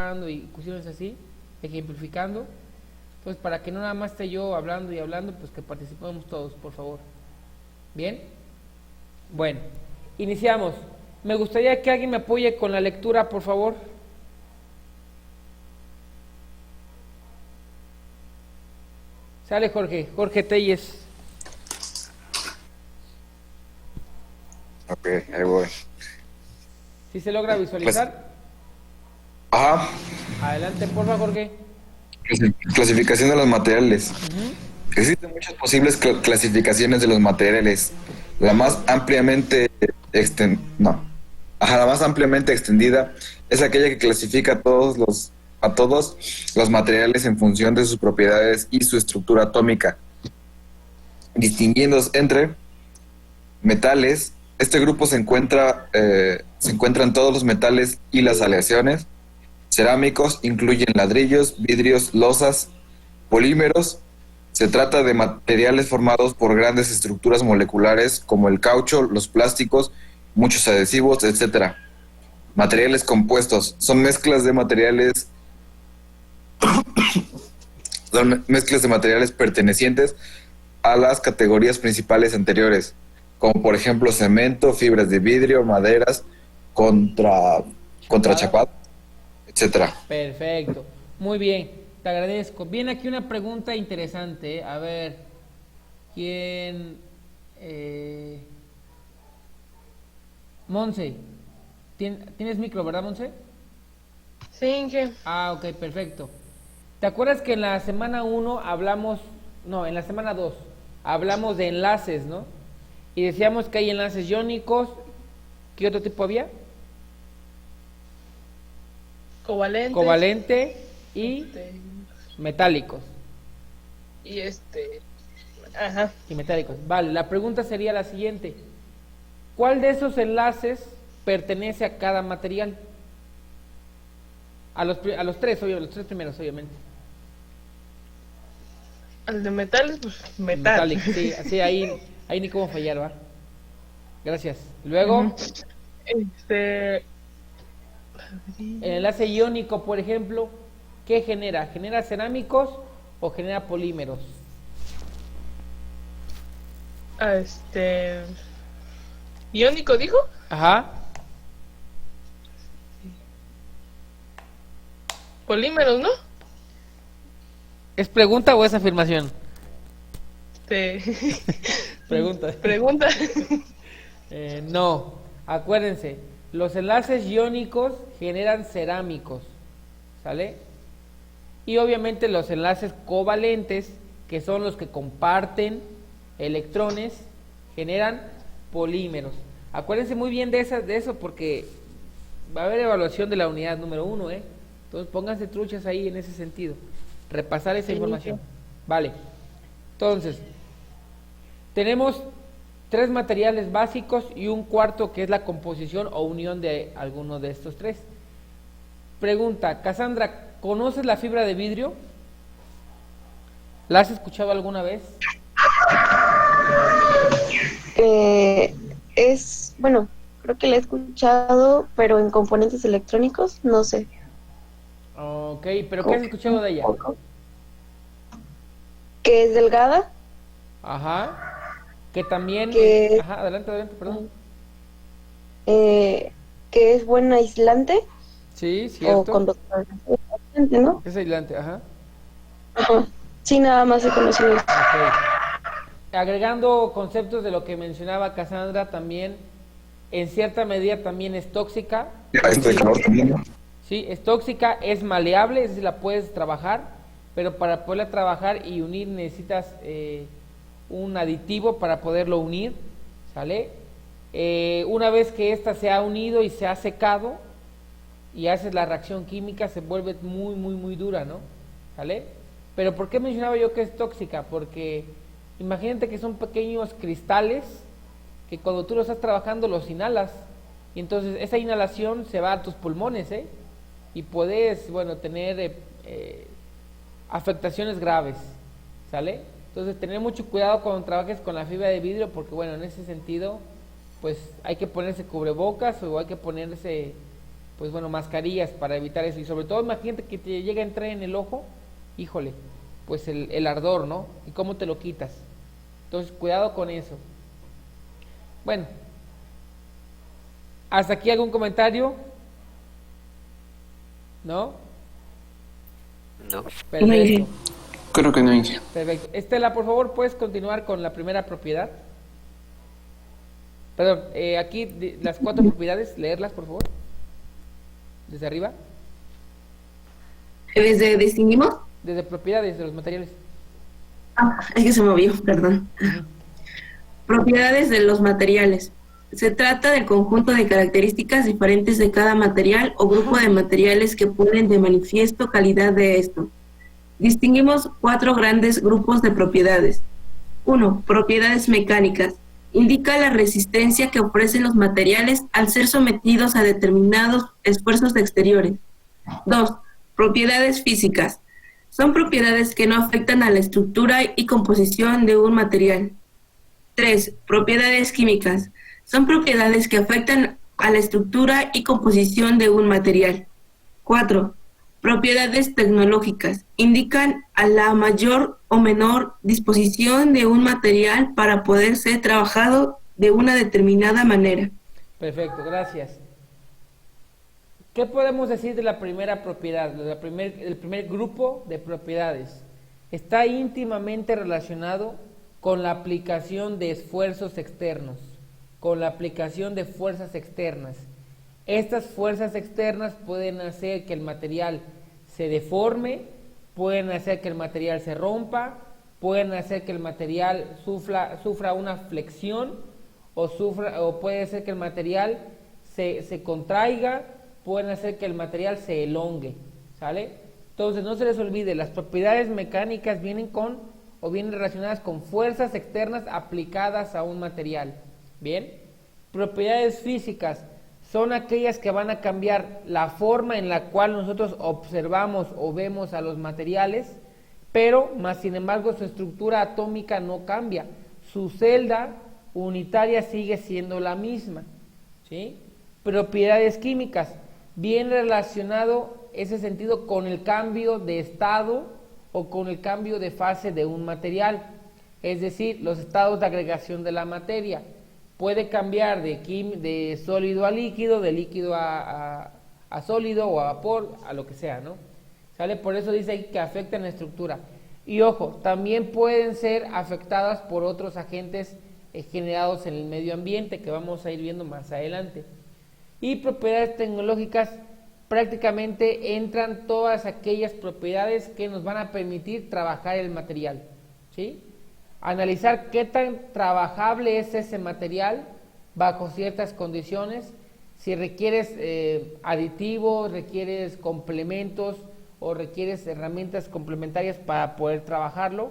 trabajando y cuestiones así, ejemplificando. Entonces, para que no nada más esté yo hablando y hablando, pues que participemos todos, por favor. ¿Bien? Bueno, iniciamos. Me gustaría que alguien me apoye con la lectura, por favor. Sale Jorge Telles. Ok, ahí voy. ¿Sí se logra visualizar? Ajá. Adelante, por favor, Jorge. Clasificación de los materiales. Ujú. Existen muchas posibles clasificaciones de los materiales. La más ampliamente la más ampliamente extendida es aquella que clasifica a todos los materiales en función de sus propiedades y su estructura atómica, distinguiendo entre metales. Este grupo se encuentran todos los metales y las aleaciones. Cerámicos incluyen ladrillos, vidrios, losas, polímeros. Se trata de materiales formados por grandes estructuras moleculares como el caucho, los plásticos, muchos adhesivos, etcétera. Materiales compuestos son mezclas de materiales pertenecientes a las categorías principales anteriores, como por ejemplo cemento, fibras de vidrio, maderas, contrachapado, etcétera. Perfecto. Muy bien. Te agradezco. Viene aquí una pregunta interesante. A ver, ¿quién? Monse. ¿Tienes micro, verdad, Monse? Sí, ¿qué? Ah, ok, perfecto. ¿Te acuerdas que en la semana 1 hablamos, no, en la semana 2 hablamos de enlaces, ¿no? Y decíamos que hay enlaces iónicos. ¿Qué otro tipo había? Covalentes. Covalente y este, metálicos. y ajá. Y metálicos. Vale, la pregunta sería la siguiente. ¿Cuál de esos enlaces pertenece a cada material? A los tres, obviamente, los tres primeros, obviamente. Al de metales, pues metal. Metálico, sí, así ahí ni cómo fallar, ¿va? Gracias. Luego, Ujú. el enlace iónico, por ejemplo, ¿qué genera? ¿Genera cerámicos o genera polímeros? Ah, iónico, dijo. Ajá. Polímeros, ¿no? ¿Es pregunta o es afirmación? Este, Pregunta. pregunta. No, acuérdense, los enlaces iónicos generan cerámicos, ¿sale? Y obviamente los enlaces covalentes, que son los que comparten electrones, generan polímeros. Acuérdense muy bien de eso porque va a haber evaluación de la unidad número 1, ¿eh? Entonces pónganse truchas ahí en ese sentido. Repasar esa información. Vale. Entonces, tenemos 3 materiales básicos y un cuarto que es la composición o unión de alguno de estos 3. Pregunta, Cassandra, ¿conoces la fibra de vidrio? ¿La has escuchado alguna vez? Bueno, creo que la he escuchado, pero en componentes electrónicos, no sé. Ok, pero ¿qué has escuchado de ella? Que es delgada, Ajá. Que también... que, Ajá, adelante, perdón. que es buen aislante Sí, o cierto. conductor. Aislante, ¿no? Es aislante, ajá. Ajá. Sí, nada más he conocido esto. Ok. Agregando conceptos de lo que mencionaba Cassandra también, en cierta medida también es tóxica. Ya, esto de calor también, ¿no? Sí, es tóxica, es maleable, es decir, la puedes trabajar, pero para poderla trabajar y unir necesitas un aditivo para poderlo unir, ¿sale? Una vez que ésta se ha unido y se ha secado y haces la reacción química, se vuelve muy, muy, muy dura, ¿no? ¿Sale? Pero ¿por qué mencionaba yo que es tóxica? Porque imagínate que son pequeños cristales que cuando tú los estás trabajando los inhalas y entonces esa inhalación se va a tus pulmones, ¿eh? Y puedes, bueno, tener afectaciones graves, ¿sale? Entonces tener mucho cuidado cuando trabajes con la fibra de vidrio porque, bueno, en ese sentido, pues hay que ponerse cubrebocas o hay que ponerse pues bueno, mascarillas para evitar eso. Y sobre todo, imagínate que te llega a entrar en el ojo, híjole, pues el ardor, ¿no? ¿Y cómo te lo quitas? Entonces, cuidado con eso. Bueno, ¿hasta aquí algún comentario? ¿No? No. Perfecto. Creo que no, Inge. Perfecto. Estela, por favor, ¿puedes continuar con la primera propiedad? Perdón, aquí las 4 propiedades, leerlas, por favor. Desde arriba. ¿Desde distinguimos? Desde propiedades de los materiales. Es que se movió, perdón. Propiedades de los materiales. Se trata del conjunto de características diferentes de cada material o grupo de materiales que ponen de manifiesto calidad de esto. Distinguimos 4 grandes grupos de propiedades. 1. Propiedades mecánicas. Indica la resistencia que ofrecen los materiales al ser sometidos a determinados esfuerzos exteriores. 2. Propiedades físicas. Son propiedades que no afectan a la estructura y composición de un material. 3. Propiedades químicas. Son propiedades que afectan a la estructura y composición de un material. 4. Propiedades tecnológicas. Indican a la mayor o menor disposición de un material para poder ser trabajado de una determinada manera. Perfecto, gracias. ¿Qué podemos decir de la primera propiedad, el primer grupo de propiedades? Está íntimamente relacionado con la aplicación de esfuerzos externos, con la aplicación de fuerzas externas. Estas fuerzas externas pueden hacer que el material se deforme, pueden hacer que el material se rompa, pueden hacer que el material sufra una flexión o puede ser que el material se contraiga, pueden hacer que el material se elongue, ¿sale? Entonces no se les olvide, las propiedades mecánicas vienen relacionadas con fuerzas externas aplicadas a un material. Bien, propiedades físicas son aquellas que van a cambiar la forma en la cual nosotros observamos o vemos a los materiales, pero más sin embargo su estructura atómica no cambia, su celda unitaria sigue siendo la misma, ¿sí? Propiedades químicas, bien relacionado ese sentido con el cambio de estado o con el cambio de fase de un material, es decir, los estados de agregación de la materia. Puede cambiar de sólido a líquido, de líquido a sólido o a vapor, a lo que sea, ¿no? ¿Sale? Por eso dice ahí que afectan la estructura. Y ojo, también pueden ser afectadas por otros agentes generados en el medio ambiente, que vamos a ir viendo más adelante. Y propiedades tecnológicas, prácticamente entran todas aquellas propiedades que nos van a permitir trabajar el material, ¿sí? Analizar qué tan trabajable es ese material bajo ciertas condiciones, si requieres aditivos, requieres complementos o requieres herramientas complementarias para poder trabajarlo,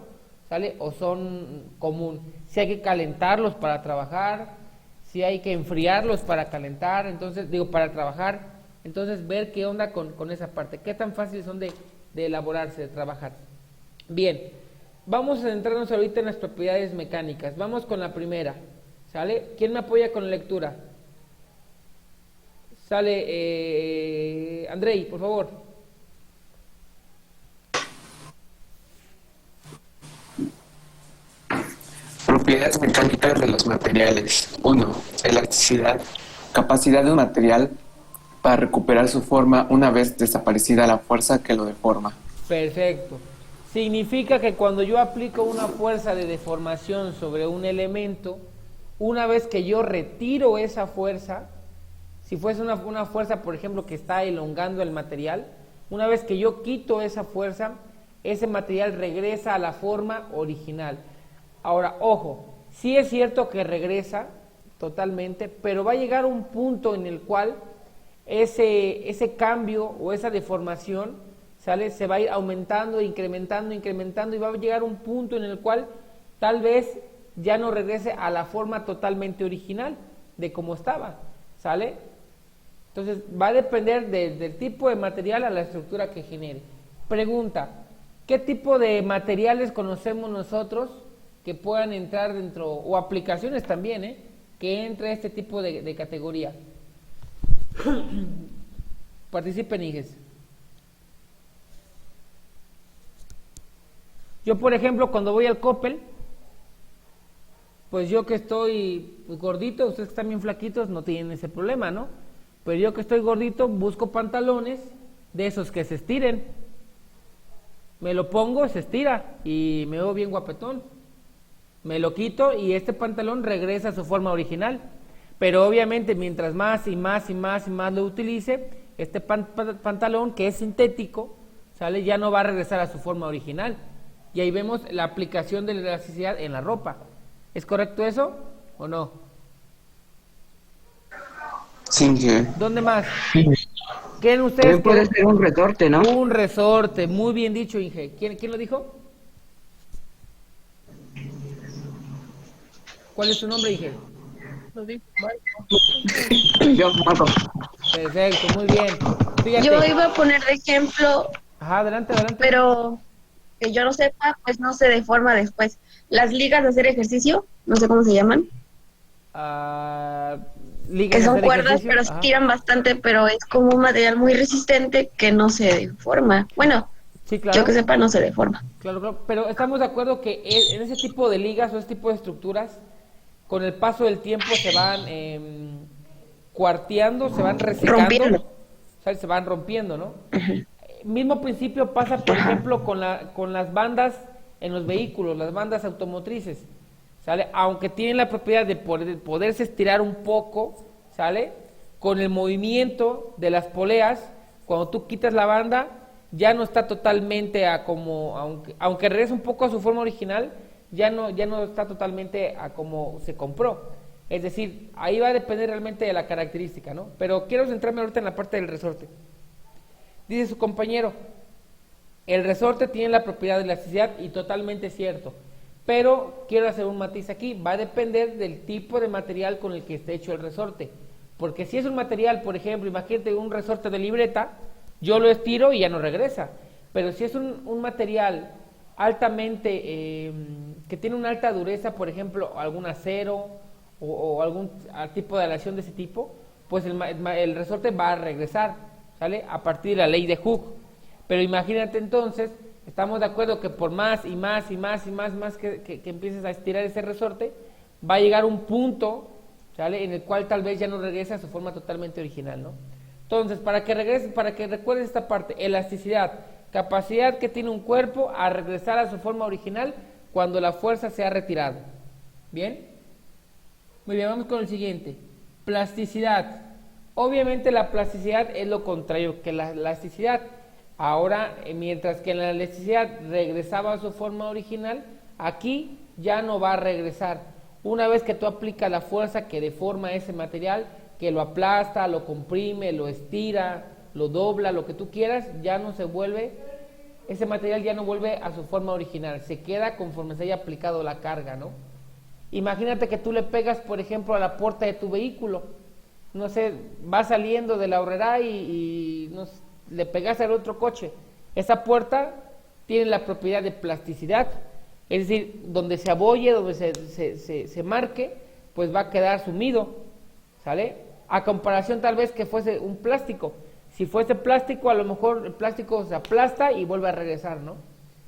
¿sale? O son común, si hay que calentarlos para trabajar, si hay que enfriarlos para calentar, para trabajar, entonces ver qué onda con esa parte, qué tan fáciles son de elaborarse, de trabajar. Bien. Vamos a centrarnos ahorita en las propiedades mecánicas. Vamos con la primera, ¿sale? ¿Quién me apoya con la lectura? Sale, Andrei, por favor. Propiedades mecánicas de los materiales. 1. Elasticidad. Capacidad de un material para recuperar su forma una vez desaparecida la fuerza que lo deforma. Perfecto. Significa que cuando yo aplico una fuerza de deformación sobre un elemento, una vez que yo retiro esa fuerza, si fuese una fuerza, por ejemplo, que está elongando el material, una vez que yo quito esa fuerza, ese material regresa a la forma original. Ahora, ojo, sí es cierto que regresa totalmente, pero va a llegar un punto en el cual ese cambio o esa deformación, ¿sale? Se va a ir aumentando, incrementando y va a llegar un punto en el cual tal vez ya no regrese a la forma totalmente original de cómo estaba, ¿sale? Entonces va a depender del tipo de material a la estructura que genere. Pregunta, ¿qué tipo de materiales conocemos nosotros que puedan entrar dentro, o aplicaciones también, que entre este tipo de categoría? Participen, hijes. Yo, por ejemplo, cuando voy al Coppel, pues yo que estoy gordito, ustedes que están bien flaquitos no tienen ese problema, ¿no? Pero yo que estoy gordito busco pantalones de esos que se estiren. Me lo pongo, se estira y me veo bien guapetón. Me lo quito y este pantalón regresa a su forma original. Pero obviamente mientras más y más y más y más lo utilice, este pantalón que es sintético, ¿sale? Ya no va a regresar a su forma original. Y ahí vemos la aplicación de la elasticidad en la ropa. ¿Es correcto eso o no? Sí, que ¿Dónde más? ¿Quién ustedes? También puede ser un resorte, ¿no? Un resorte, muy bien dicho, Inge. ¿Quién lo dijo? ¿Cuál es su nombre, Inge? Lo dijo Marco. Yo, Marco. Perfecto, muy bien. Fíjate. Yo iba a poner de ejemplo, Ajá, adelante, adelante. pero que yo no sepa, pues no se deforma después. Las ligas de hacer ejercicio, no sé cómo se llaman, Ligas que de son hacer cuerdas, ejercicio. pero se Ajá. tiran bastante, pero es como un material muy resistente que no se deforma. Bueno, Sí, claro. yo que sepa, no se deforma. Claro, claro, pero estamos de acuerdo que en ese tipo de ligas o ese tipo de estructuras, con el paso del tiempo se van cuarteando, se van resecando, Rompiendo. o sea, se van rompiendo, ¿no? Mismo principio pasa, por ejemplo, con las bandas en los vehículos, las bandas automotrices, ¿sale? Aunque tienen la propiedad de poderse estirar un poco, ¿sale? Con el movimiento de las poleas, cuando tú quitas la banda, ya no está totalmente aunque regrese un poco a su forma original, ya no está totalmente a como se compró. Es decir, ahí va a depender realmente de la característica, ¿no? Pero quiero centrarme ahorita en la parte del resorte. Dice su compañero, el resorte tiene la propiedad de elasticidad y totalmente cierto. Pero quiero hacer un matiz aquí, va a depender del tipo de material con el que esté hecho el resorte. Porque si es un material, por ejemplo, imagínate un resorte de libreta, yo lo estiro y ya no regresa. Pero si es un material altamente, que tiene una alta dureza, por ejemplo, algún acero o algún tipo de aleación de ese tipo, pues el resorte va a regresar, ¿sale? A partir de la ley de Hooke. Pero imagínate entonces, estamos de acuerdo que por más y más y más y más que empieces a estirar ese resorte, va a llegar un punto, ¿sale? En el cual tal vez ya no regrese a su forma totalmente original, ¿no? Entonces, para que recuerdes esta parte, elasticidad, capacidad que tiene un cuerpo a regresar a su forma original cuando la fuerza se ha retirado. ¿Bien? Muy bien, vamos con el siguiente. Plasticidad. Obviamente la plasticidad es lo contrario que la elasticidad. Ahora, mientras que en la elasticidad regresaba a su forma original, aquí ya no va a regresar. Una vez que tú aplicas la fuerza que deforma ese material, que lo aplasta, lo comprime, lo estira, lo dobla, lo que tú quieras, ya no se vuelve, ese material ya no vuelve a su forma original, se queda conforme se haya aplicado la carga, ¿no? Imagínate que tú le pegas, por ejemplo, a la puerta de tu vehículo, no sé, va saliendo de la horrera y no sé, le pegas al otro coche, esa puerta tiene la propiedad de plasticidad, es decir, donde se abolle, donde se marque, pues va a quedar sumido, ¿sale? A comparación tal vez que fuese un plástico. Si fuese plástico, a lo mejor el plástico se aplasta y vuelve a regresar, ¿no?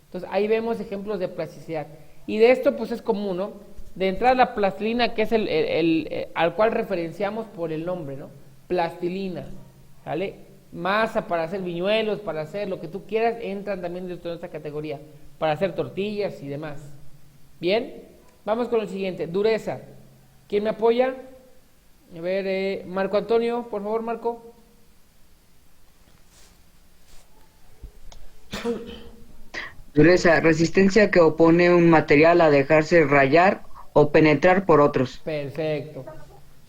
Entonces ahí vemos ejemplos de plasticidad. Y de esto pues es común, ¿no? De entrada la plastilina, que es al cual referenciamos por el nombre, ¿no? Plastilina, ¿sale? Masa para hacer viñuelos, para hacer lo que tú quieras, entran también dentro de esta categoría, para hacer tortillas y demás. Bien, vamos con el siguiente, dureza. ¿Quién me apoya? A ver, Marco Antonio, por favor, Marco. Dureza, resistencia que opone un material a dejarse rayar o penetrar por otros. Perfecto.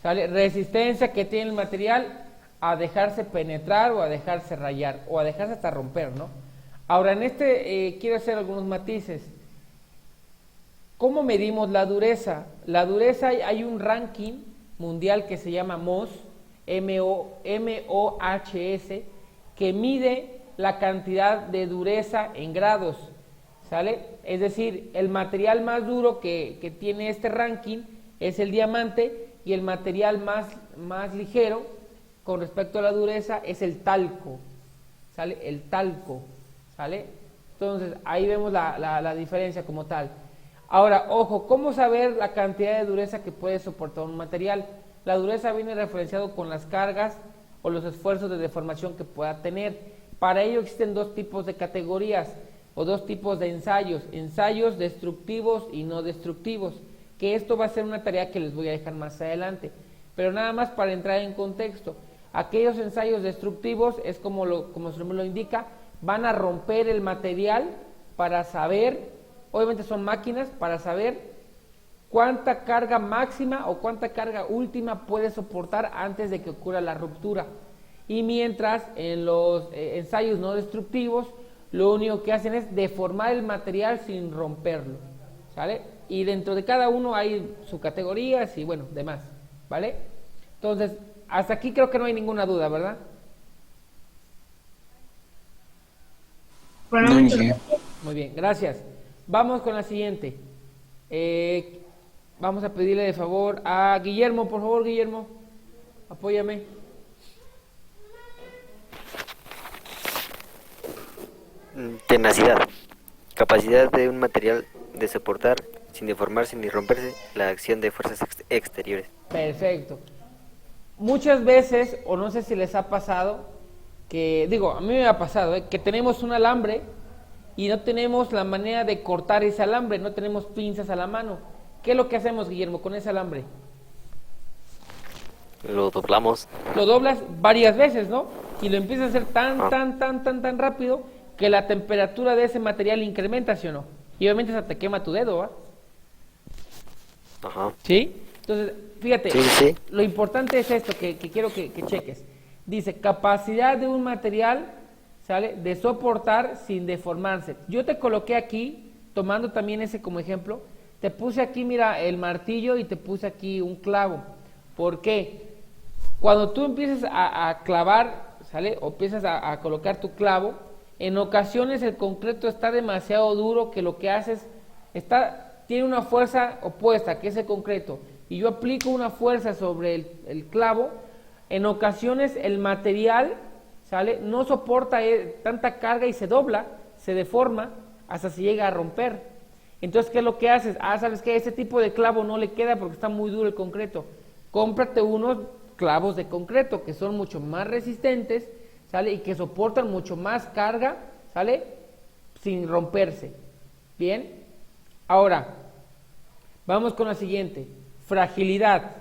¿Sale? Resistencia que tiene el material a dejarse penetrar o a dejarse rayar o a dejarse hasta romper, ¿no? Ahora, en quiero hacer algunos matices. ¿Cómo medimos la dureza? La dureza, hay un ranking mundial que se llama MOHS, M-O-H-S, que mide la cantidad de dureza en grados, ¿sale? Es decir, el material más duro que tiene este ranking es el diamante y el material más ligero con respecto a la dureza es el talco, ¿sale? El talco, ¿sale? Entonces, ahí vemos la diferencia como tal. Ahora, ojo, ¿cómo saber la cantidad de dureza que puede soportar un material? La dureza viene referenciado con las cargas o los esfuerzos de deformación que pueda tener. Para ello existen dos tipos de categorías o dos tipos de ensayos destructivos y no destructivos, que esto va a ser una tarea que les voy a dejar más adelante. Pero nada más para entrar en contexto, aquellos ensayos destructivos es como su nombre lo indica, van a romper el material para saber, obviamente son máquinas, para saber cuánta carga máxima o cuánta carga última puede soportar antes de que ocurra la ruptura. Y mientras en los ensayos no destructivos, lo único que hacen es deformar el material sin romperlo, ¿sale? Y dentro de cada uno hay subcategorías y bueno, demás, ¿vale? Entonces, hasta aquí creo que no hay ninguna duda, ¿verdad? Bueno, Muy bien, gracias. Vamos con la siguiente. Vamos a pedirle de favor a Guillermo, por favor, Guillermo, apóyame. Tenacidad. Capacidad de un material de soportar, sin deformarse ni romperse, la acción de fuerzas exteriores. Perfecto. Muchas veces, o no sé si les ha pasado, que, digo, a mí me ha pasado, que tenemos un alambre y no tenemos la manera de cortar ese alambre, no tenemos pinzas a la mano. ¿Qué es lo que hacemos, Guillermo, con ese alambre? Lo doblamos. Lo doblas varias veces, ¿no? Y lo empiezas a hacer tan rápido que la temperatura de ese material incrementa, ¿sí o no? Y obviamente se te quema tu dedo, ¿va? Ajá. ¿Sí? Entonces, fíjate, Sí. lo importante es esto que quiero que cheques. Dice, capacidad de un material, ¿sale?, de soportar sin deformarse. Yo te coloqué aquí, tomando también ese como ejemplo, te puse aquí, mira, el martillo y te puse aquí un clavo. ¿Por qué? Cuando tú empiezas a clavar, ¿sale?, o empiezas a colocar tu clavo, en ocasiones el concreto está demasiado duro que lo que haces tiene una fuerza opuesta, que es el concreto, y yo aplico una fuerza sobre el clavo. En ocasiones el material, ¿sale?, no soporta tanta carga y se dobla, se deforma, hasta se llega a romper. Entonces, ¿qué es lo que haces? ¿Sabes qué? Ese tipo de clavo no le queda porque está muy duro el concreto. Cómprate unos clavos de concreto que son mucho más resistentes, ¿sale?, y que soportan mucho más carga, ¿sale?, sin romperse. Bien. Ahora, vamos con la siguiente. Fragilidad.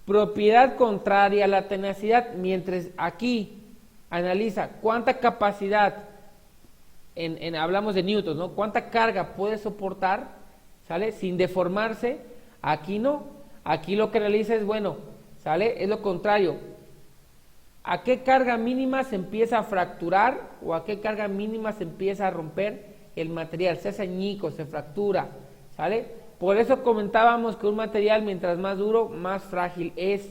Propiedad contraria a la tenacidad. Mientras aquí analiza cuánta capacidad, hablamos de newtons, ¿no?, cuánta carga puede soportar, ¿sale?, sin deformarse. Aquí no. Aquí lo que analiza es, bueno, ¿sale?, es lo contrario. ¿A qué carga mínima se empieza a fracturar o a qué carga mínima se empieza a romper el material? Se hace añicos, se fractura, ¿sale? Por eso comentábamos que un material mientras más duro, más frágil es.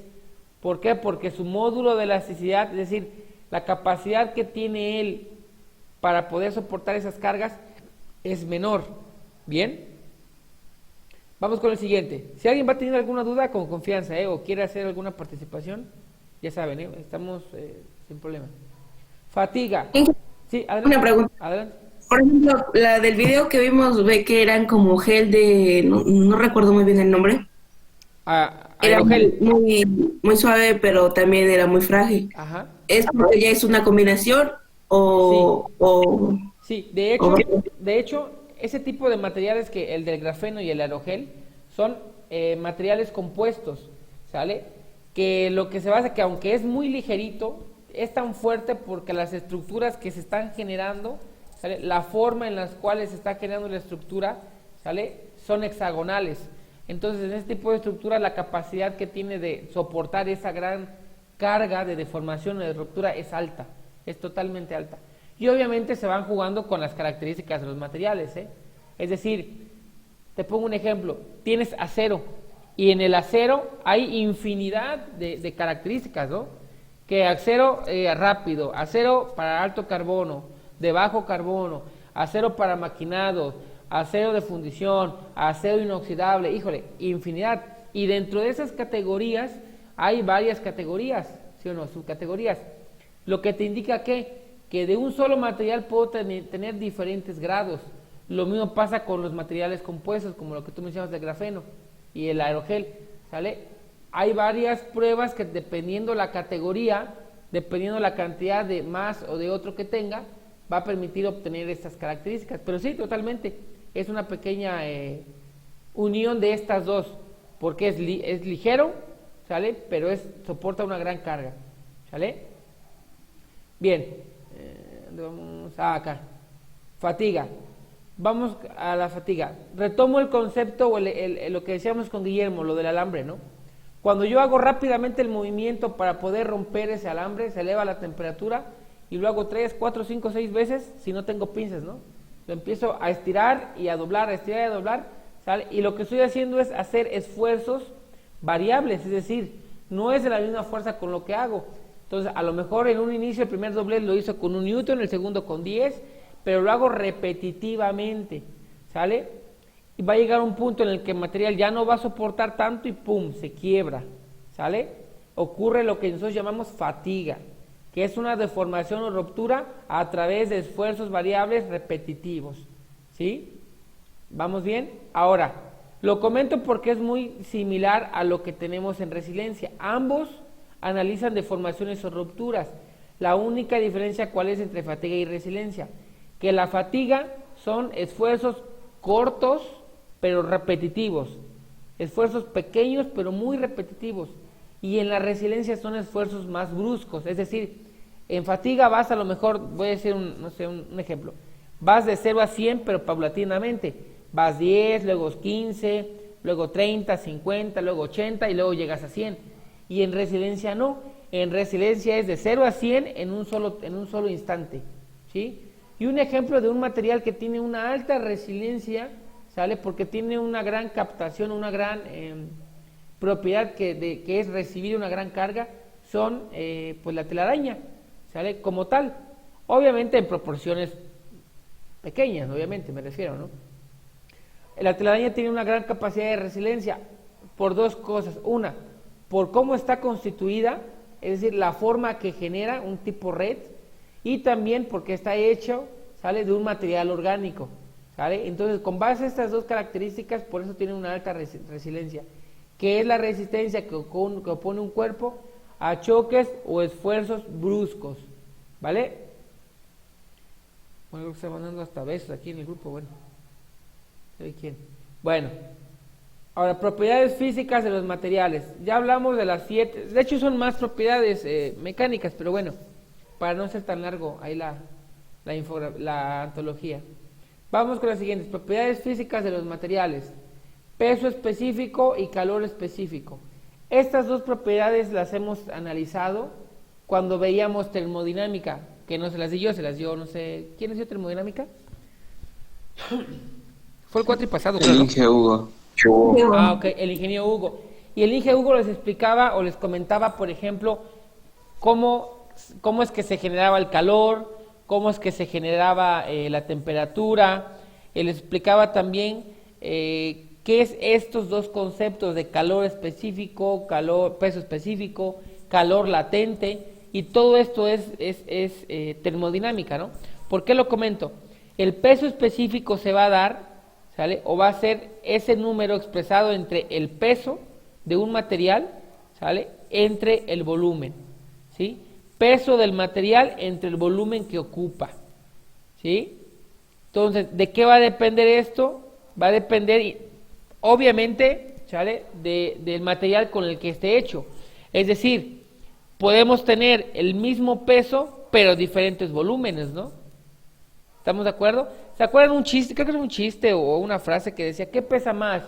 ¿Por qué? Porque su módulo de elasticidad, es decir, la capacidad que tiene él para poder soportar esas cargas es menor. ¿Bien? Vamos con el siguiente. Si alguien va a tener alguna duda, con confianza, o quiere hacer alguna participación, ya saben, estamos sin problema. Fatiga. Sí, adelante. Una pregunta. Adelante. Por ejemplo, la del video que vimos, ve que eran como gel de... No recuerdo muy bien el nombre. Era Aerogel. muy suave, pero también era muy frágil. Ajá. ¿Esto ya es una combinación o...? Sí, de hecho, ese tipo de materiales, que el del grafeno y el aerogel, son materiales compuestos, ¿sale?, que lo que se basa, que aunque es muy ligerito, es tan fuerte porque las estructuras que se están generando, ¿sale?, la forma en las cuales se está generando la estructura, ¿sale?, son hexagonales. Entonces, en este tipo de estructura, la capacidad que tiene de soportar esa gran carga de deformación o de ruptura es alta, es totalmente alta. Y obviamente se van jugando con las características de los materiales, Es decir, te pongo un ejemplo, tienes acero, y en el acero hay infinidad de características, ¿no? Que acero rápido, acero para alto carbono, de bajo carbono, acero para maquinado, acero de fundición, acero inoxidable, híjole, infinidad. Y dentro de esas categorías hay varias categorías, ¿sí o no? Subcategorías. Lo que te indica que de un solo material puedo tener diferentes grados. Lo mismo pasa con los materiales compuestos, como lo que tú mencionas del grafeno y el aerogel, ¿sale? Hay varias pruebas que dependiendo la categoría, dependiendo la cantidad de más o de otro que tenga, va a permitir obtener estas características. Pero sí, totalmente, es una pequeña unión de estas dos, porque es ligero, ¿sale? Pero soporta una gran carga, ¿sale? Bien, ¿dónde vamos? Acá, fatiga. Vamos a la fatiga. Retomo el concepto o lo que decíamos con Guillermo, lo del alambre, ¿no? Cuando yo hago rápidamente el movimiento para poder romper ese alambre, se eleva la temperatura y lo hago 3, 4, 5, 6 veces si no tengo pinzas, ¿no? Lo empiezo a estirar y a doblar, a estirar y a doblar, ¿sale? Y lo que estoy haciendo es hacer esfuerzos variables, es decir, no es de la misma fuerza con lo que hago. Entonces, a lo mejor en un inicio el primer doblez lo hizo con 1 newton, el segundo con 10, pero lo hago repetitivamente, ¿sale? Y va a llegar un punto en el que el material ya no va a soportar tanto y ¡pum!, se quiebra, ¿sale? Ocurre lo que nosotros llamamos fatiga, que es una deformación o ruptura a través de esfuerzos variables repetitivos, ¿sí? ¿Vamos bien? Ahora, lo comento porque es muy similar a lo que tenemos en resiliencia. Ambos analizan deformaciones o rupturas. La única diferencia, ¿cuál es entre fatiga y resiliencia? Que la fatiga son esfuerzos cortos pero repetitivos, esfuerzos pequeños pero muy repetitivos, y en la resiliencia son esfuerzos más bruscos, es decir, en fatiga vas a lo mejor, voy a decir un ejemplo, vas de 0 a 100 pero paulatinamente, vas 10, luego 15, luego 30, 50, luego 80 y luego llegas a 100, y en resiliencia no, en resiliencia es de 0 a 100 en un solo instante, ¿sí? Y un ejemplo de un material que tiene una alta resiliencia, ¿sale? Porque tiene una gran captación, una gran propiedad que es recibir una gran carga, son pues la telaraña, ¿sale? Como tal, obviamente en proporciones pequeñas, obviamente me refiero, ¿no? La telaraña tiene una gran capacidad de resiliencia por dos cosas. Una, por cómo está constituida, es decir, la forma que genera un tipo red, y también porque está hecho, ¿sale?, de un material orgánico, ¿sale? Entonces, con base a estas dos características, por eso tiene una alta resiliencia, que es la resistencia que opone un cuerpo a choques o esfuerzos bruscos, ¿vale? Bueno, creo que se van dando hasta besos aquí en el grupo, bueno, ¿sabe quién? Bueno, ahora, propiedades físicas de los materiales, ya hablamos de las 7, de hecho son más propiedades mecánicas, pero bueno, para no ser tan largo ahí la antología. Vamos con las siguientes, propiedades físicas de los materiales, peso específico y calor específico. Estas dos propiedades las hemos analizado cuando veíamos termodinámica, que no se las di yo, se las dio, no sé, ¿quién dio termodinámica? Fue el cuatripasado, El Inge Hugo. Ah, ok, el ingeniero Hugo. Y el ingeniero Hugo les explicaba o les comentaba, por ejemplo, cómo es que se generaba el calor, cómo es que se generaba la temperatura. Él explicaba también qué es estos dos conceptos de calor específico, peso específico, calor latente, y todo esto es termodinámica, ¿no? ¿Por qué lo comento? El peso específico se va a dar, ¿sale?, o va a ser ese número expresado entre el peso de un material, ¿sale?, entre el volumen, ¿sí? Peso del material entre el volumen que ocupa, ¿sí? Entonces, ¿de qué va a depender esto? Va a depender, obviamente, ¿sale?, del material con el que esté hecho. Es decir, podemos tener el mismo peso, pero diferentes volúmenes, ¿no? ¿Estamos de acuerdo? ¿Se acuerdan un chiste? Creo que era un chiste o una frase que decía, ¿qué pesa más?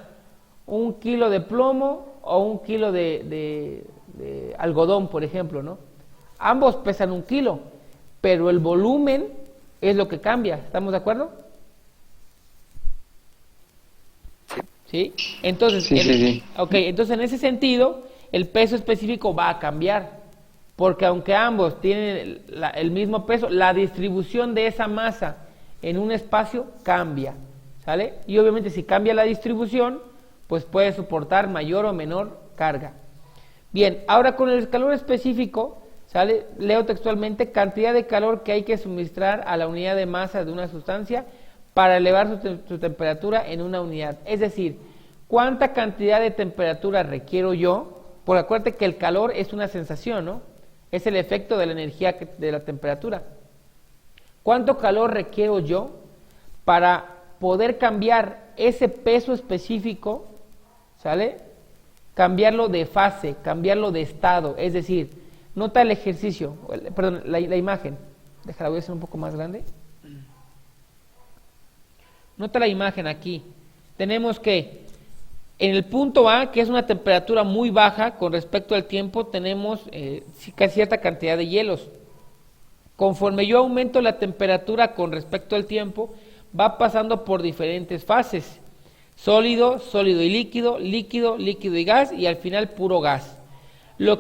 ¿Un kilo de plomo o un kilo de algodón, por ejemplo, ¿no? Ambos pesan 1 kilo, pero el volumen es lo que cambia. ¿Estamos de acuerdo? ¿Sí? Entonces, Sí. Ok, entonces en ese sentido, el peso específico va a cambiar, porque aunque ambos tienen el mismo peso, la distribución de esa masa en un espacio cambia, ¿sale? Y obviamente si cambia la distribución, pues puede soportar mayor o menor carga. Bien, ahora con el calor específico, ¿Sale? Leo textualmente, cantidad de calor que hay que suministrar a la unidad de masa de una sustancia para elevar su temperatura en una unidad. Es decir, ¿cuánta cantidad de temperatura requiero yo? Porque acuérdate que el calor es una sensación, ¿no? Es el efecto de la energía de la temperatura. ¿Cuánto calor requiero yo para poder cambiar ese peso específico, ¿sale? Cambiarlo de fase, cambiarlo de estado, es decir, nota el ejercicio, perdón, la imagen. Déjala, voy a hacer un poco más grande. Nota la imagen aquí. Tenemos que en el punto A, que es una temperatura muy baja con respecto al tiempo, tenemos cierta cantidad de hielos. Conforme yo aumento la temperatura con respecto al tiempo, va pasando por diferentes fases. Sólido, sólido y líquido, líquido, líquido y gas, y al final puro gas.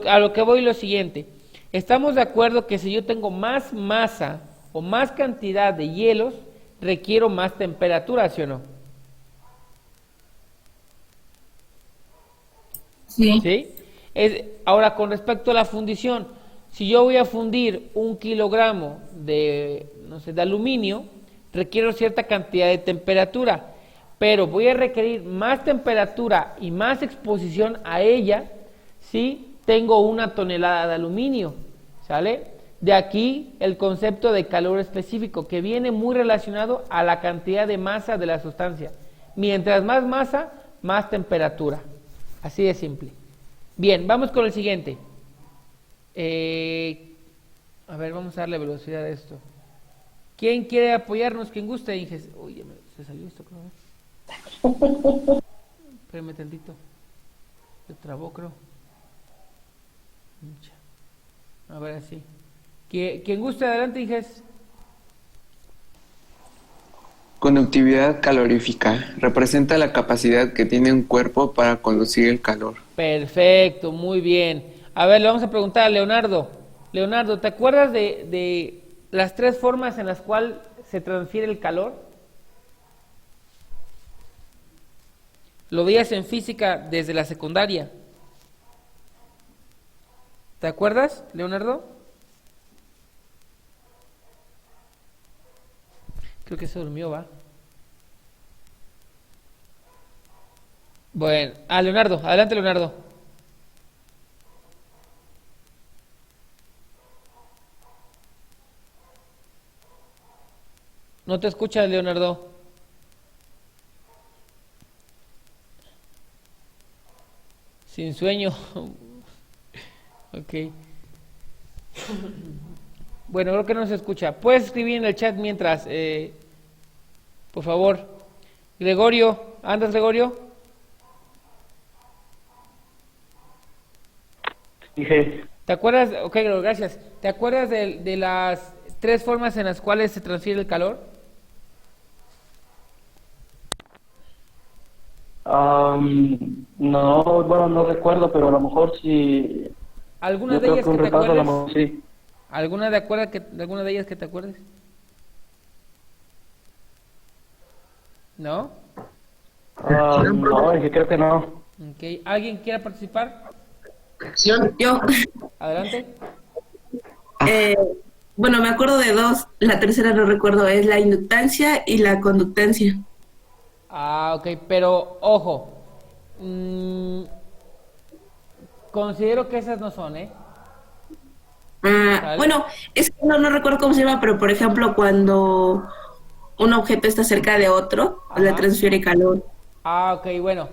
A lo que voy es lo siguiente. Estamos de acuerdo que si yo tengo más masa o más cantidad de hielos, requiero más temperatura, ¿sí o no? Sí. ¿Sí? Ahora, con respecto a la fundición, si yo voy a fundir 1 kilogramo de, no sé, de aluminio, requiero cierta cantidad de temperatura, pero voy a requerir más temperatura y más exposición a ella si tengo 1 tonelada de aluminio, ¿sale? De aquí el concepto de calor específico, que viene muy relacionado a la cantidad de masa de la sustancia. Mientras más masa, más temperatura. Así de simple. Bien, vamos con el siguiente. A ver, vamos a darle velocidad a esto. ¿Quién quiere apoyarnos? ¿Quién guste? Uy, se salió esto, creo. Espérame tantito. Se trabó, creo. A ver, así. ¿Quién guste? Adelante, Inges. Conductividad calorífica representa la capacidad que tiene un cuerpo para conducir el calor. Perfecto, muy bien. A ver, le vamos a preguntar a Leonardo. Leonardo, ¿te acuerdas de las 3 formas en las cuales se transfiere el calor? Lo veías en física desde la secundaria. ¿Te acuerdas, Leonardo? Creo que se durmió, ¿va? Bueno, Leonardo, adelante, Leonardo. No te escuchas, Leonardo. Sin sueño. Ok. Bueno, creo que no se escucha. Puedes escribir en el chat mientras, por favor. Gregorio, ¿andas, Gregorio? Dije, ¿Te acuerdas? Ok, Gregorio, gracias. ¿Te acuerdas de las 3 formas en las cuales se transfiere el calor? no, bueno, no recuerdo, pero a lo mejor sí. ¿Alguna Yo de creo ellas que un que te repaso a lo acuerdes? mejor sí. ¿Alguna de ellas que te acuerdes? ¿No? No, es que creo que no. Ok. ¿Alguien quiera participar? Yo, Adelante. bueno, me acuerdo de 2, la tercera no recuerdo, es la inductancia y la conductancia. Ah, ok, pero ojo. Considero que esas no son, ¿eh? Vale. Bueno, es que no recuerdo cómo se llama, pero por ejemplo, cuando un objeto está cerca de otro, le Ajá. transfiere calor. Ah, ok, bueno.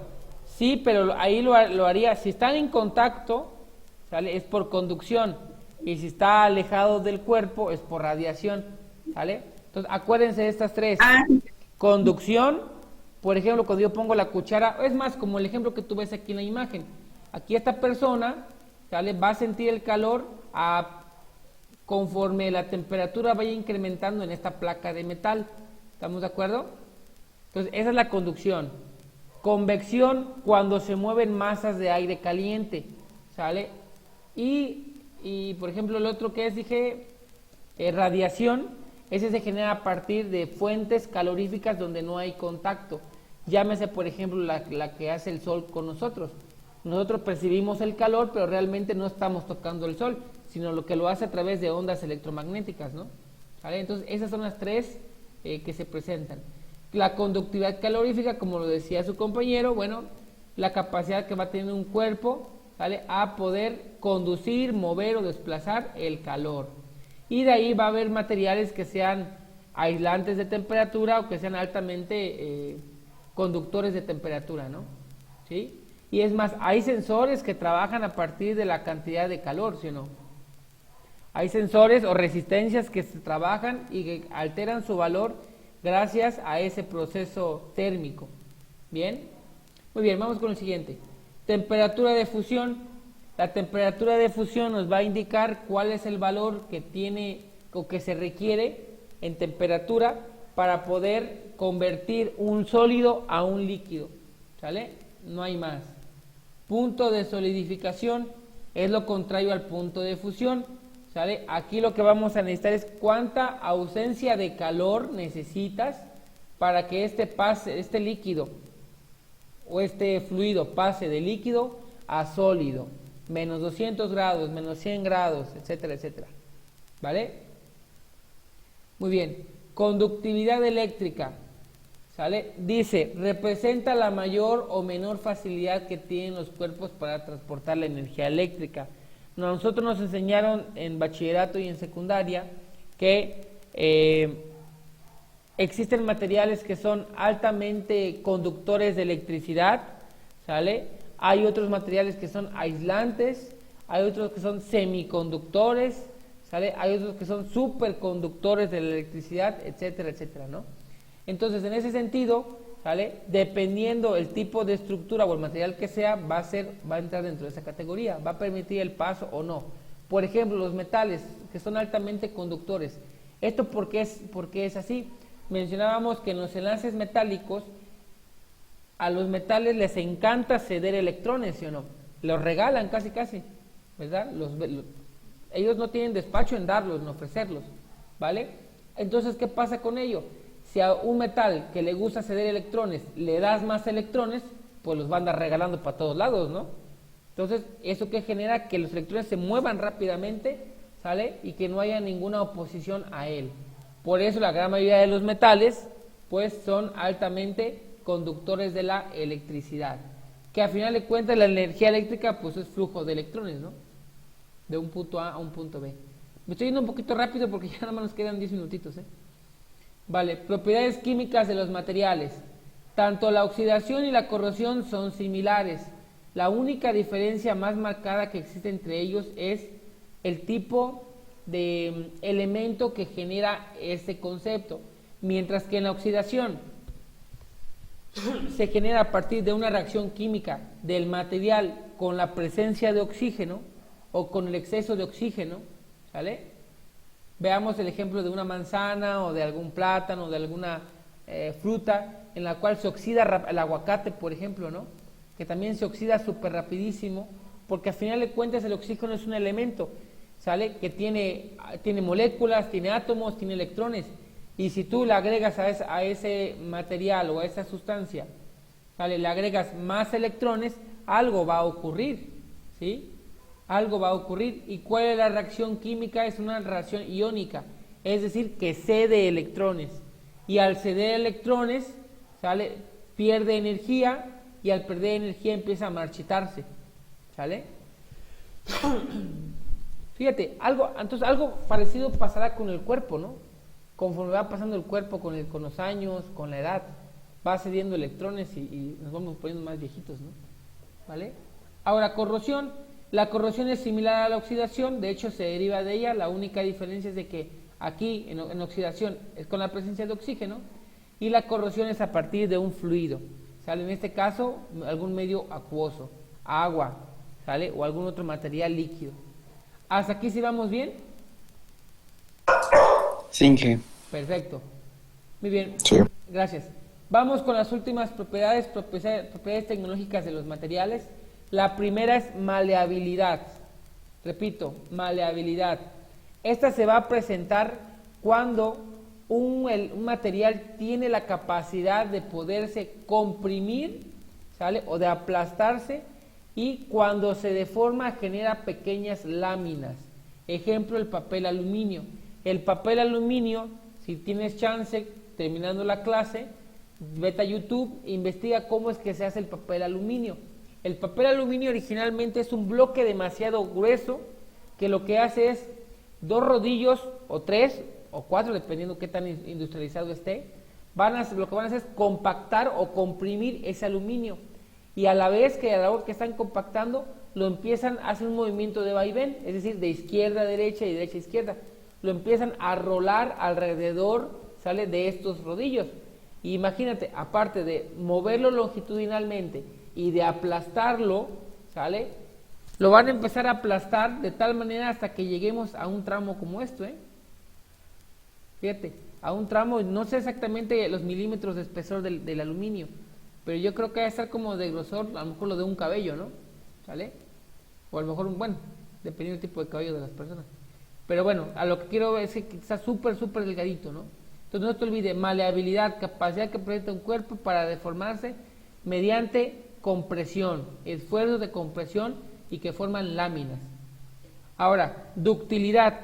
Sí, pero ahí lo haría. Si están en contacto, ¿sale? Es por conducción. Y si está alejado del cuerpo, es por radiación, ¿sale? Entonces, acuérdense de estas 3. Conducción, por ejemplo, cuando yo pongo la cuchara, es más como el ejemplo que tú ves aquí en la imagen. Aquí esta persona, ¿sale? Va a sentir el calor conforme la temperatura vaya incrementando en esta placa de metal. ¿Estamos de acuerdo? Entonces, esa es la conducción. Convección, cuando se mueven masas de aire caliente, ¿sale? Y por ejemplo, el otro que es, dije, radiación, ese se genera a partir de fuentes caloríficas donde no hay contacto. Llámese, por ejemplo, la que hace el sol con nosotros. Nosotros percibimos el calor, pero realmente no estamos tocando el sol, sino lo que lo hace a través de ondas electromagnéticas, ¿no? ¿Vale? Entonces, esas son las tres que se presentan. La conductividad calorífica, como lo decía su compañero, bueno, la capacidad que va a tener un cuerpo, ¿vale?, a poder conducir, mover o desplazar el calor. Y de ahí va a haber materiales que sean aislantes de temperatura o que sean altamente conductores de temperatura, ¿no? ¿Sí? Y es más, hay sensores que trabajan a partir de la cantidad de calor, ¿sí o no? Hay sensores o resistencias que se trabajan y que alteran su valor gracias a ese proceso térmico. ¿Bien? Muy bien, vamos con el siguiente. Temperatura de fusión. La temperatura de fusión nos va a indicar cuál es el valor que tiene o que se requiere en temperatura para poder convertir un sólido a un líquido. ¿Sale? No hay más. Punto de solidificación es lo contrario al punto de fusión. ¿Sale? Aquí lo que vamos a necesitar es cuánta ausencia de calor necesitas para que este líquido o este fluido pase de líquido a sólido. Menos 200 grados, menos 100 grados, etcétera, etcétera. ¿Vale? Muy bien. Conductividad eléctrica. ¿Sale? Dice, representa la mayor o menor facilidad que tienen los cuerpos para transportar la energía eléctrica. Nosotros nos enseñaron en bachillerato y en secundaria que existen materiales que son altamente conductores de electricidad, ¿sale? Hay otros materiales que son aislantes, hay otros que son semiconductores, ¿sale? Hay otros que son superconductores de la electricidad, etcétera, etcétera, ¿no? Entonces, en ese sentido, ¿sale?, dependiendo el tipo de estructura o el material que sea, va a entrar dentro de esa categoría, va a permitir el paso o no. Por ejemplo, los metales que son altamente conductores. ¿Esto por qué es así? Mencionábamos que en los enlaces metálicos a los metales les encanta ceder electrones, ¿sí o no? Los regalan casi, ¿verdad? Ellos no tienen despacho en darlos, en ofrecerlos, ¿vale? Entonces, ¿qué pasa con ello? Si a un metal que le gusta ceder electrones le das más electrones, pues los van a andar regalando para todos lados, ¿no? Entonces, ¿eso qué genera? Que los electrones se muevan rápidamente, ¿sale? Y que no haya ninguna oposición a él. Por eso la gran mayoría de los metales, pues, son altamente conductores de la electricidad. Que a final de cuentas la energía eléctrica, pues, es flujo de electrones, ¿no? De un punto A a un punto B. Me estoy yendo un poquito rápido porque ya nada más nos quedan 10 minutitos, ¿eh? Vale, propiedades químicas de los materiales. Tanto la oxidación y la corrosión son similares. La única diferencia más marcada que existe entre ellos es el tipo de elemento que genera este concepto. Mientras que en la oxidación se genera a partir de una reacción química del material con la presencia de oxígeno o con el exceso de oxígeno, ¿sale? Veamos el ejemplo de una manzana o de algún plátano o de alguna fruta en la cual se oxida el aguacate, por ejemplo, ¿no? Que también se oxida súper rapidísimo, porque al final de cuentas el oxígeno es un elemento, ¿sale?, que tiene moléculas, tiene átomos, tiene electrones, y si tú le agregas a ese material o a esa sustancia, ¿sale?, le agregas más electrones, algo va a ocurrir, ¿sí? Algo va a ocurrir. ¿Y cuál es la reacción química? Es una reacción iónica, es decir, que cede electrones, y al ceder electrones, ¿sale?, pierde energía, y al perder energía empieza a marchitarse, ¿sale? Fíjate, entonces algo parecido pasará con el cuerpo, ¿no? Conforme va pasando el cuerpo con los años, con la edad, va cediendo electrones y nos vamos poniendo más viejitos, ¿no? ¿Vale? Ahora, corrosión. La corrosión es similar a la oxidación, de hecho se deriva de ella. La única diferencia es de que aquí en oxidación es con la presencia de oxígeno y la corrosión es a partir de un fluido, ¿sale? En este caso, algún medio acuoso, agua, ¿sale?, o algún otro material líquido. ¿Hasta aquí sí vamos bien? Sí, Inge. Perfecto. Muy bien. Sí. Gracias. Vamos con las últimas propiedades tecnológicas de los materiales. La primera es maleabilidad. Repito, maleabilidad. Esta se va a presentar cuando un material tiene la capacidad de poderse comprimir, ¿sale?, o de aplastarse, y cuando se deforma genera pequeñas láminas. Ejemplo, el papel aluminio. El papel aluminio, si tienes chance, terminando la clase, vete a YouTube e investiga cómo es que se hace el papel aluminio. El papel aluminio originalmente es un bloque demasiado grueso que lo que hace es 2 rodillos o 3 o 4, dependiendo qué tan industrializado esté, lo que van a hacer es compactar o comprimir ese aluminio, y a la vez que a la hora que están compactando lo empiezan a hacer un movimiento de vaivén, es decir, de izquierda a derecha y derecha a izquierda, lo empiezan a rolar alrededor, sale de estos rodillos. Y imagínate, aparte de moverlo longitudinalmente y de aplastarlo, sale, lo van a empezar a aplastar de tal manera hasta que lleguemos a un tramo como esto, fíjate, a un tramo, no sé exactamente los milímetros de espesor del aluminio, pero yo creo que va a estar como de grosor, a lo mejor lo de un cabello, ¿no? ¿Sale? O a lo mejor, bueno, dependiendo del tipo de cabello de las personas. Pero bueno, a lo que quiero es que está súper delgadito, ¿no? Entonces no te olvides, maleabilidad, capacidad que presenta un cuerpo para deformarse mediante compresión, esfuerzos de compresión y que forman láminas. Ahora, ductilidad.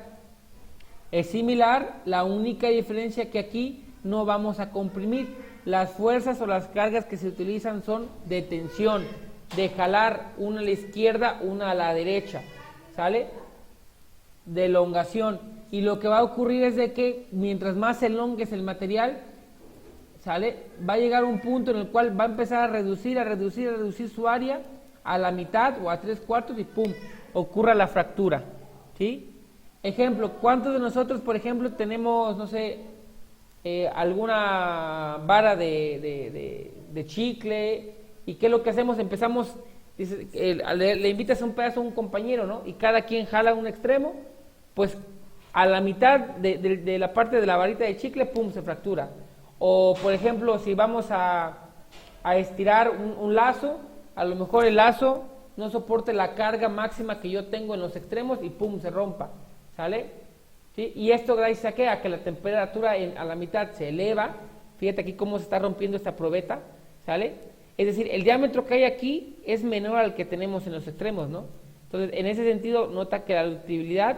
Es similar, la única diferencia que aquí no vamos a comprimir. Las fuerzas o las cargas que se utilizan son de tensión, de jalar, una a la izquierda, una a la derecha, ¿sale? De elongación. Y lo que va a ocurrir es de que mientras más elongues el material, ¿sale? Va a llegar un punto en el cual va a empezar a reducir su área a la mitad o a 3/4 y ¡pum! Ocurra la fractura, ¿sí? Ejemplo, ¿cuántos de nosotros, por ejemplo, tenemos, no sé, alguna vara de chicle? ¿Y qué es lo que hacemos? Empezamos, dice, le invitas un pedazo a un compañero, ¿no? Y cada quien jala un extremo, pues a la mitad de la parte de la varita de chicle, ¡pum!, se fractura. O, por ejemplo, si vamos a estirar un lazo, a lo mejor el lazo no soporte la carga máxima que yo tengo en los extremos y ¡pum!, se rompa, ¿sale? ¿Sí? Y esto gracias a ¿qué? A que la temperatura a la mitad se eleva. Fíjate aquí cómo se está rompiendo esta probeta, ¿sale? Es decir, el diámetro que hay aquí es menor al que tenemos en los extremos, ¿no? Entonces, en ese sentido, nota que la ductilidad,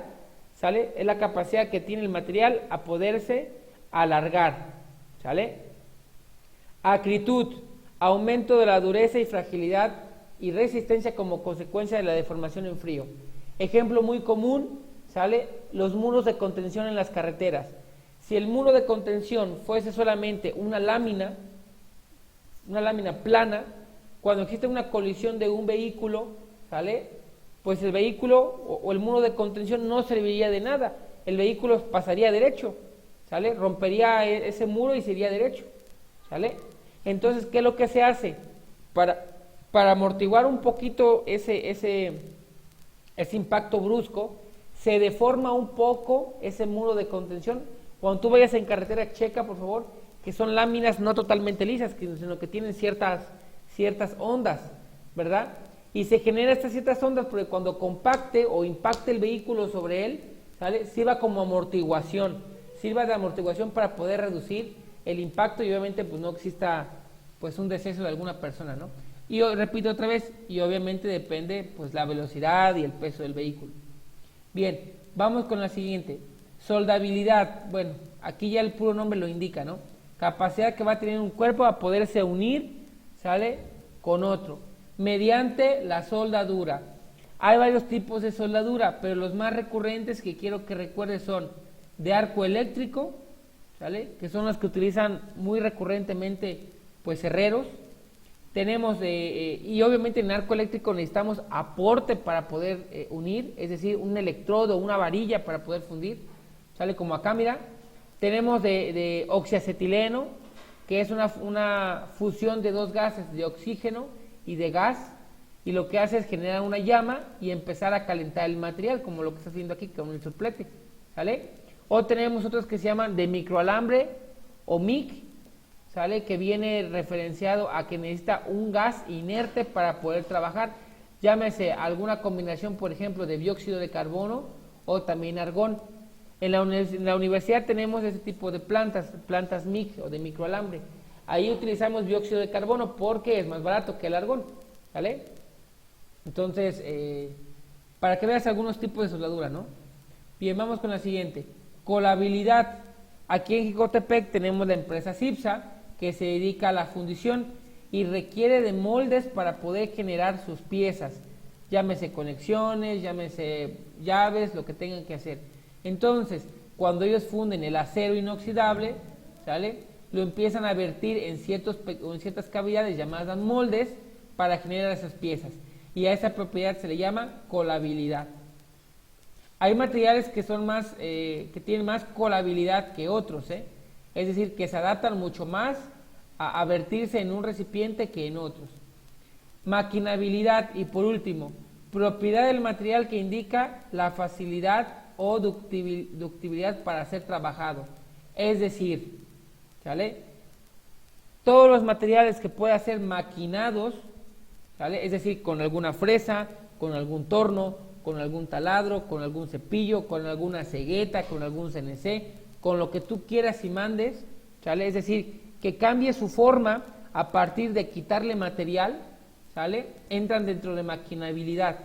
¿sale?, es la capacidad que tiene el material a poderse alargar, ¿sale? Acritud, aumento de la dureza y fragilidad y resistencia como consecuencia de la deformación en frío. Ejemplo muy común, ¿sale?, los muros de contención en las carreteras. Si el muro de contención fuese solamente una lámina plana, cuando existe una colisión de un vehículo, ¿sale?, pues el vehículo o el muro de contención no serviría de nada, el vehículo pasaría derecho, ¿sale?, rompería ese muro y sería derecho, ¿sale? Entonces, ¿qué es lo que se hace? Para amortiguar un poquito ese impacto brusco, se deforma un poco ese muro de contención. Cuando tú vayas en carretera, checa, por favor, que son láminas no totalmente lisas, sino que tienen ciertas ondas, ¿verdad? Y se generan estas ciertas ondas porque cuando compacte o impacte el vehículo sobre él, ¿sale?, sirva como amortiguación, sirva de amortiguación para poder reducir el impacto y obviamente pues no exista pues un deceso de alguna persona, ¿no? Y yo repito otra vez, y obviamente depende pues la velocidad y el peso del vehículo. Bien, vamos con la siguiente. Soldabilidad. Bueno, aquí ya el puro nombre lo indica, ¿no? Capacidad que va a tener un cuerpo a poderse unir, ¿sale?, con otro, mediante la soldadura. Hay varios tipos de soldadura, pero los más recurrentes que quiero que recuerdes son de arco eléctrico, ¿sale?, que son los que utilizan muy recurrentemente pues herreros. Tenemos y obviamente en arco eléctrico necesitamos aporte para poder unir, es decir, un electrodo, una varilla para poder fundir, sale como acá, mira. Tenemos de oxiacetileno, que es una fusión de dos gases, de oxígeno y de gas, y lo que hace es generar una llama y empezar a calentar el material, como lo que estás viendo aquí con el soplete, ¿sale? O tenemos otros que se llaman de microalambre o MIC, ¿sale?, que viene referenciado a que necesita un gas inerte para poder trabajar, llámese alguna combinación, por ejemplo, de dióxido de carbono o también argón. En la universidad tenemos ese tipo de plantas MIC o de microalambre. Ahí utilizamos dióxido de carbono porque es más barato que el argón, ¿vale? Entonces, para que veas algunos tipos de soldadura, ¿no? Bien, vamos con la siguiente. Colabilidad. Aquí en Jicotepec tenemos la empresa CIPSA, que se dedica a la fundición y requiere de moldes para poder generar sus piezas. Llámese conexiones, llámese llaves, lo que tengan que hacer. Entonces, cuando ellos funden el acero inoxidable, ¿sale?, lo empiezan a vertir en ciertas cavidades llamadas moldes para generar esas piezas. Y a esa propiedad se le llama colabilidad. Hay materiales que son más, que tienen más colabilidad que otros, es decir, que se adaptan mucho más a vertirse en un recipiente que en otros. Maquinabilidad y por último, propiedad del material que indica la facilidad o ductibilidad para ser trabajado. Es decir, ¿sale?, todos los materiales que puedan ser maquinados, ¿sale?, es decir, con alguna fresa, con algún torno, con algún taladro, con algún cepillo, con alguna cegueta, con algún CNC, con lo que tú quieras y mandes, ¿sale?, es decir, que cambie su forma a partir de quitarle material, ¿sale?, entran dentro de maquinabilidad,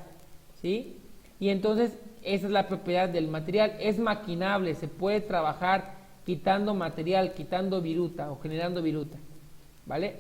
¿sí? Y entonces esa es la propiedad del material, es maquinable, se puede trabajar quitando material, quitando viruta o generando viruta, ¿vale?